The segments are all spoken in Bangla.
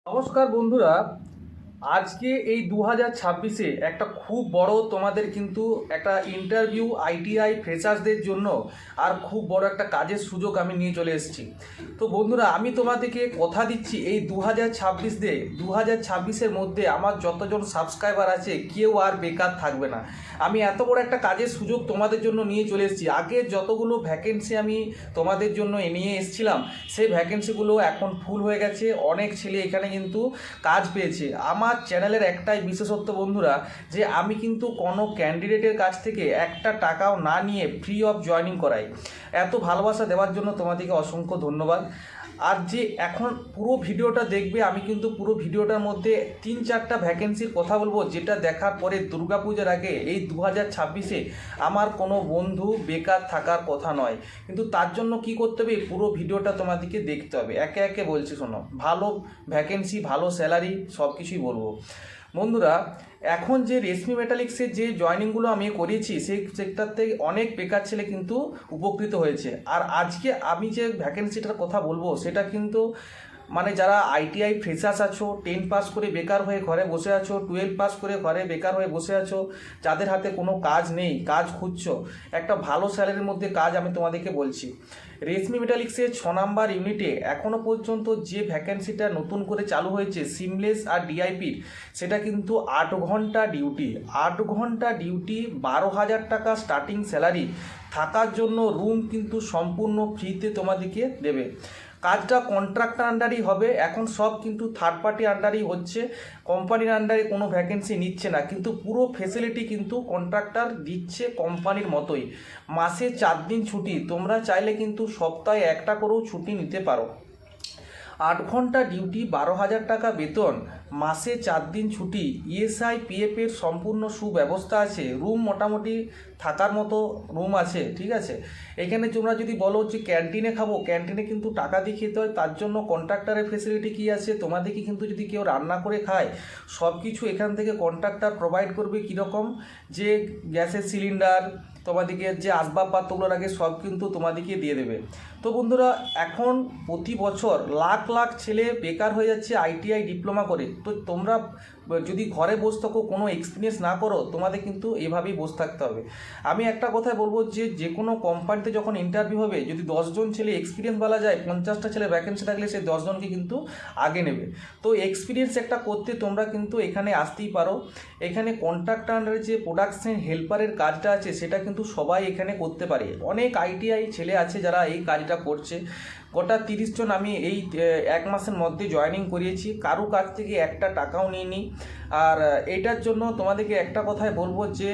নমস্কার বন্ধুরা, আজকে এই 2026-এ একটা খুব বড় তোমাদের কিন্তু একটা ইন্টারভিউ আইটিআই ফ্রেশার্সদের জন্য আর খুব বড় একটা কাজের সুযোগ আমি নিয়ে চলে এসেছি। তো বন্ধুরা, আমি তোমাদেরকে কথা দিচ্ছি এই 2026-এর মধ্যে আমার যতজন সাবস্ক্রাইবার আছে কেউ আর বেকার থাকবে না। আমি এত বড় একটা কাজের সুযোগ তোমাদের জন্য নিয়ে চলে এসেছি। আগে যতগুলো ভ্যাকেন্সি আমি তোমাদের জন্য নিয়ে এসেছিলাম সেই ভ্যাকেন্সিগুলো এখন ফুল হয়ে গেছে। অনেক ছেলে এখানে কিন্তু কাজ পেয়েছে। আমার চ্যানেলের একটাই বিশেষত্ব বন্ধুরা, যে আমি কিন্তু কোনো ক্যান্ডিডেটের কাছ থেকে একটা টাকাও না নিয়ে ফ্রি অফ জয়েনিং করাই। এত ভালোবাসা দেওয়ার জন্য তোমাদেরকে অসংখ্য ধন্যবাদ। আর যে এখন পুরো ভিডিওটা দেখবে, আমি কিন্তু পুরো ভিডিওটার মধ্যে 3-4টা ভ্যাকেন্সির কথা বলবো, যেটা দেখার পরে দুর্গাপূজার আগে এই 2026-এ আমার কোনো বন্ধু বেকার থাকার কথা নয়। কিন্তু তার জন্য কি করতে হবে, পুরো ভিডিওটা তোমাদেরকে দেখতে হবে। একে একে বলছি শোনো। ভালো ভ্যাকেন্সি, ভালো স্যালারি, সব কিছুই বলবো বন্ধুরা। এখন যে রেশমি মেটালিক্সের যে জয়েনিংগুলো আমি করিয়েছি সেই সেক্টর থেকে অনেক বেকার ছেলে কিন্তু উপকৃত হয়েছে। আর আজকে আমি যে ভ্যাকেন্সিটার কথা বলবো সেটা কিন্তু মানে যারা আইটিআই ফ্রেশার্স আছো, 10 পাস করে বেকার হয়ে ঘরে বসে আছো, 12 পাস করে ঘরে বেকার হয়ে বসে আছো, যাদের হাতে কোনো কাজ নেই, কাজ খুঁজছো, একটা ভালো স্যালারির মধ্যে কাজ আমি তোমাদেরকে বলছি। রেশমি মেটালিক্সের 6 নাম্বার ইউনিটে এখনও পর্যন্ত যে ভ্যাকেন্সিটা নতুন করে চালু হয়েছে সিমলেস আর ডিআইপির, সেটা কিন্তু 8 ঘন্টা ডিউটি। 8 ঘন্টা ডিউটি, 12,000 টাকা স্টার্টিং স্যালারি। থাকার জন্য রুম কিন্তু সম্পূর্ণ ফ্রিতে তোমাদেরকে দেবে। কাজটা কন্ট্রাক্টর আন্ডারই হবে। এখন সব কিন্তু থার্ড পার্টি আন্ডারই হচ্ছে, কোম্পানির আন্ডারে কোনো ভ্যাকেন্সি নিচ্ছে না। কিন্তু পুরো ফেসিলিটি কিন্তু কন্ট্রাক্টর দিচ্ছে কোম্পানির মতোই। মাসে 4 দিন ছুটি, তোমরা চাইলে কিন্তু সপ্তাহে একটা করেও ছুটি নিতে পারো। 8 ঘন্টা ডিউটি, 12,000 টাকা বেতন, মাসে 4 দিন ছুটি, ইএসআই পিএফের সম্পূর্ণ সুব্যবস্থা আছে। রুম মোটামুটি থাকার মতো রুম আছে, ঠিক আছে। এখানে তোমরা যদি বলো যে ক্যান্টিনে খাবো, ক্যান্টিনে কিন্তু টাকা দিয়ে খেতে হয়। তার জন্য কন্ট্রাক্টরের ফেসিলিটি কী আছে, তোমাদেরকে কিন্তু যদি কেউ রান্না করে খায় সব কিছু এখান থেকে কন্ট্রাক্টর প্রোভাইড করবে। কীরকম, যে গ্যাসের সিলিন্ডার, তোমাদেরকে যে আসবাবপত্রগুলো লাগে সব কিন্তু তোমাদেরকে দিয়ে দেবে। তো বন্ধুরা, এখন প্রতি বছর লাখ লাখ ছেলে বেকার হয়ে যাচ্ছে আইটিআই ডিপ্লোমা করে। তো তোমরা যদি ঘরে বসে থাকো, কোনো এক্সপিরিয়েন্স না করো, তোমাদের কিন্তু এভাবেই বসে থাকতে হবে। আমি একটা কথাই বলবো, যে কোনো কোম্পানিতে যখন ইন্টারভিউ হবে, যদি 10 জন ছেলে এক্সপিরিয়েন্স বলা যায়, 50টা ছেলে ভ্যাকেন্সি থাকলে সেই 10 জনকে কিন্তু আগে নেবে। তো এক্সপিরিয়েন্স একটা করতে তোমরা কিন্তু এখানে আসতেই পারো। এখানে কন্ট্রাক্টর আন্ডারে যে প্রোডাকশন হেল্পারের কাজটা আছে সেটা কিন্তু সবাই এখানে করতে পারে। অনেক আইটিআই ছেলে আছে যারা এই কাজটা করছে। গোটা 30 জন আমি এই 1 মাসের মধ্যে জয়েনিং করিয়েছি, কারো কাছ থেকে একটা টাকাও নিইনি। আর এটার জন্য তোমাদেরকে একটা কথাই বলবো, যে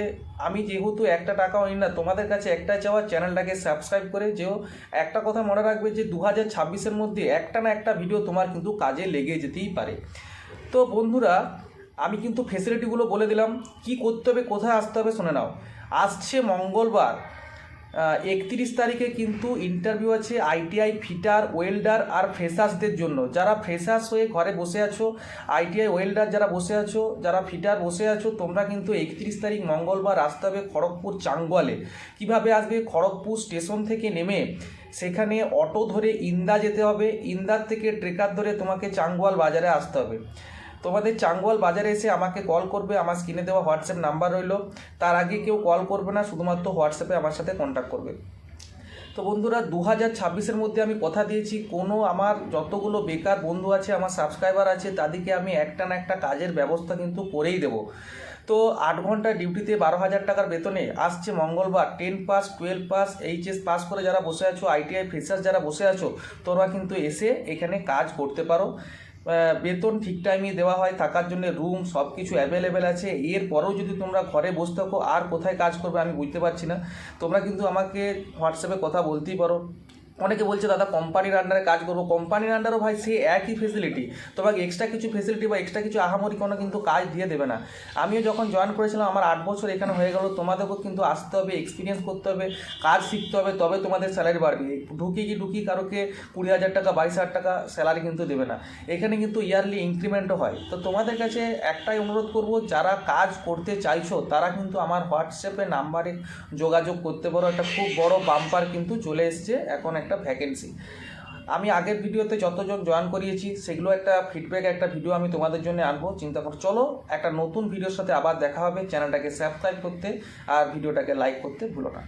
আমি যেহেতু একটা টাকাও নিই না, তোমাদের কাছে একটাই চাওয়া, চ্যানেলটাকে সাবস্ক্রাইব করে যেও। একটা কথা মনে রাখবে, যে 2026-এর মধ্যে একটা না একটা ভিডিও তোমার কিন্তু কাজে লেগে যেতেই পারে। তো বন্ধুরা, আমি কিন্তু ফেসিলিটিগুলো বলে দিলাম, কি করতে হবে, কোথায় আসতে হবে শুনে নাও। আসছে মঙ্গলবার 31 তারিখে কিন্তু ইন্টারভিউ আছে আইটিআই ফিটার, ওয়েল্ডার আর ফ্রেশার্সদের জন্য। যারা ফ্রেশার্স হয়ে ঘরে বসে আছো, আইটিআই ওয়েল্ডার যারা বসে আছো, যারা ফিটার বসে আছো, তোমরা কিন্তু 31 তারিখ মঙ্গলবার আসতে হবে খড়গপুর চাঙ্গুয়ালে। কিভাবে আসবে, খড়গপুর স্টেশন থেকে নেমে সেখানে অটো ধরে ইন্দা যেতে হবে, ইন্দার থেকে ট্রেকার ধরে তোমাকে চাঙ্গুয়াল বাজারে আসতে হবে। তোমাদের চাঙ্গুয়াল বাজারে এসে আমাকে কল করবে, আমার স্ক্রিনে দেওয়া হোয়াটসঅ্যাপ নাম্বার রইল। তার আগে কেউ কল করবে না, শুধুমাত্র হোয়াটসঅ্যাপে আমার সাথে কন্ট্যাক্ট করবে। তো বন্ধুরা, 2026-এর মধ্যে আমি কথা দিয়েছি, কোনো আমার যতগুলো বেকার বন্ধু আছে, আমার সাবস্ক্রাইবার আছে, তাদেরকে আমি একটা না একটা কাজের ব্যবস্থা কিন্তু করেই দেবো। তো 8 ঘন্টা ডিউটিতে 12,000 টাকার বেতনে আসছে মঙ্গলবার। 10 পাস, 12 পাস, এইচএস পাস করে যারা বসে আছো, আইটিআই ফ্রেশার্স যারা বসে আছো, তোমরা কিন্তু এসে এখানে কাজ করতে পারো। বেতন ঠিক টাইমে দেওয়া হয়, থাকার জন্য রুম সব কিছু অ্যাভেলেবেল আছে। এরপরেও যদি তোমরা ঘরে বসে থাকো, আর কোথায় কাজ করবে আমি বুঝতে পারছি না। তোমরা কিন্তু আমাকে হোয়াটসঅ্যাপে কথা বলতেই পারো। অনেকে বলছে দাদা কোম্পানির আন্ডারে কাজ করবো, কোম্পানির আন্ডারও ভাই সেই একই ফেসিলিটি, তোমাকে এক্সট্রা কিছু ফেসিলিটি বা এক্সট্রা কিছু আহামরি কোনো কিন্তু কাজ দিয়ে দেবে না। আমিও যখন জয়েন করেছিলাম, আমার 8 বছর এখানে হয়ে গেল। তোমাদেরকেও কিন্তু আসতে হবে, এক্সপিরিয়েন্স করতে হবে, কাজ শিখতে হবে, তবে তোমাদের স্যালারি বাড়বে। ঢুকি কারোকে 20,000 টাকা 22,000 টাকা স্যালারি কিন্তু দেবে না। এখানে কিন্তু ইয়ারলি ইনক্রিমেন্টও হয়। তো তোমাদের কাছে একটাই অনুরোধ করব, যারা কাজ করতে চাইছো তারা কিন্তু আমার হোয়াটসঅ্যাপে নাম্বারে যোগাযোগ করতে পারো। একটা খুব বড় বাম্পার কিন্তু চলে এসছে এখন একটা ভ্যাকেন্সি। আমি আগের ভিডিওতে যতজন জয়েন করিয়েছি সেগুলো একটা ফিডব্যাক একটা ভিডিও আমি তোমাদের জন্য আনবো, চিন্তা করো। চলো একটা নতুন ভিডিওর সাথে আবার দেখা হবে। চ্যানেলটাকে সাবস্ক্রাইব করতে আর ভিডিওটাকে লাইক করতে ভুলো না।